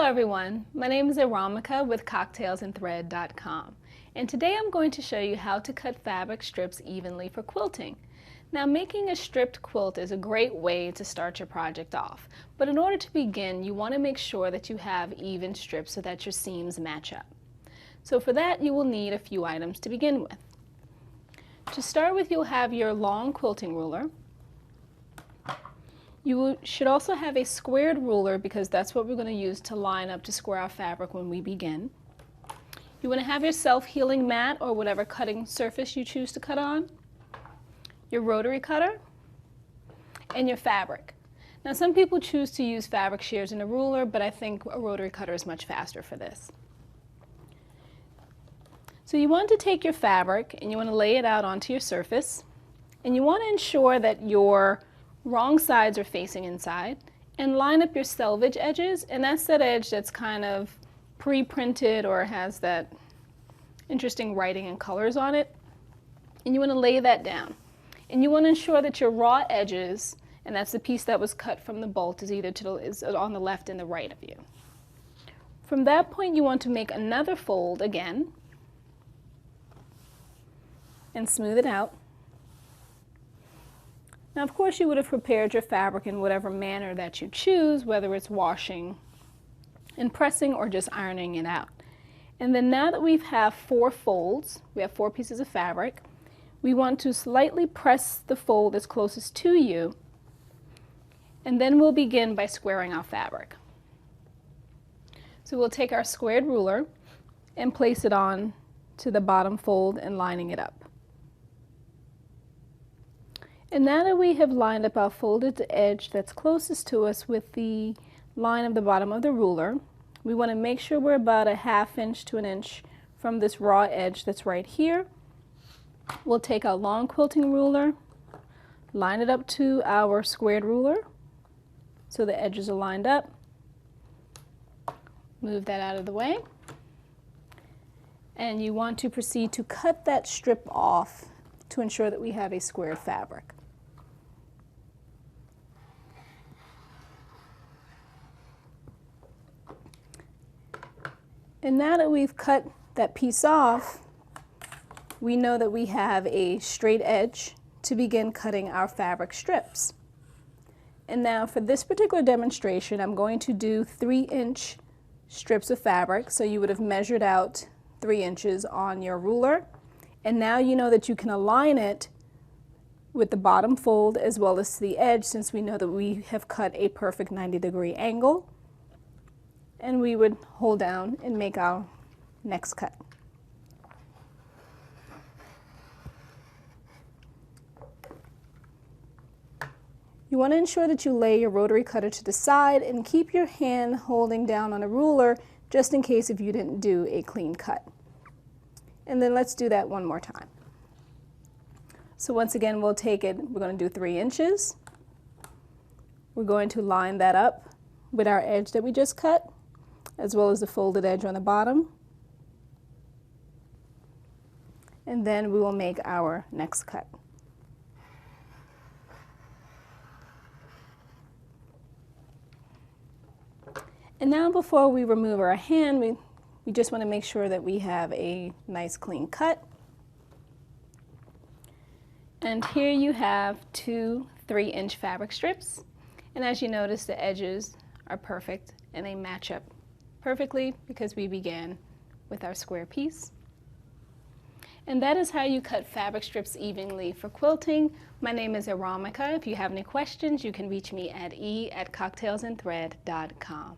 Hello everyone, my name is Aramika with cocktailsandthread.com, and today I'm going to show you how to cut fabric strips evenly for quilting. Now, making a stripped quilt is a great way to start your project off, but in order to begin you want to make sure that you have even strips so that your seams match up. So for that you will need a few items to begin with. To start with, you'll have your long quilting ruler. You should also have a squared ruler because that's what we're going to use to line up to square our fabric when we begin. You want to have your self-healing mat or whatever cutting surface you choose to cut on, your rotary cutter, and your fabric. Now, some people choose to use fabric shears and a ruler, but I think a rotary cutter is much faster for this. So you want to take your fabric and you want to lay it out onto your surface, and you want to ensure that your wrong sides are facing inside, and line up your selvage edges, and that's that edge that's kind of pre-printed or has that interesting writing and colors on it, and you want to lay that down. And you want to ensure that your raw edges, and that's the piece that was cut from the bolt, is either is on the left and the right of you. From that point you want to make another fold again and smooth it out. Now, of course, you would have prepared your fabric in whatever manner that you choose, whether it's washing and pressing or just ironing it out. And then now that we have 4 folds, we have 4 pieces of fabric, we want to slightly press the fold that's closest to you, and then we'll begin by squaring our fabric. So we'll take our squared ruler and place it on to the bottom fold and lining it up. And now that we have lined up our folded edge that's closest to us with the line of the bottom of the ruler, we want to make sure we're about a ½ inch to an inch from this raw edge that's right here. We'll take our long quilting ruler, line it up to our squared ruler so the edges are lined up. Move that out of the way. And you want to proceed to cut that strip off to ensure that we have a squared fabric. And now that we've cut that piece off, we know that we have a straight edge to begin cutting our fabric strips. And now for this particular demonstration, I'm going to do 3-inch strips of fabric. So you would have measured out 3 inches on your ruler. And now you know that you can align it with the bottom fold as well as the edge, since we know that we have cut a perfect 90-degree angle. And we would hold down and make our next cut. You want to ensure that you lay your rotary cutter to the side and keep your hand holding down on a ruler just in case if you didn't do a clean cut. And then let's do that one more time. So once again, we'll take it, we're going to do 3 inches. We're going to line that up with our edge that we just cut, as well as the folded edge on the bottom. And then we will make our next cut. And now before we remove our hand, we just want to make sure that we have a nice clean cut. And here you have 2 3-inch fabric strips. And as you notice, the edges are perfect and they match up perfectly because we began with our square piece. And that is how you cut fabric strips evenly for quilting. My name is Aramika. If you have any questions, you can reach me at e@cocktailsandthread.com.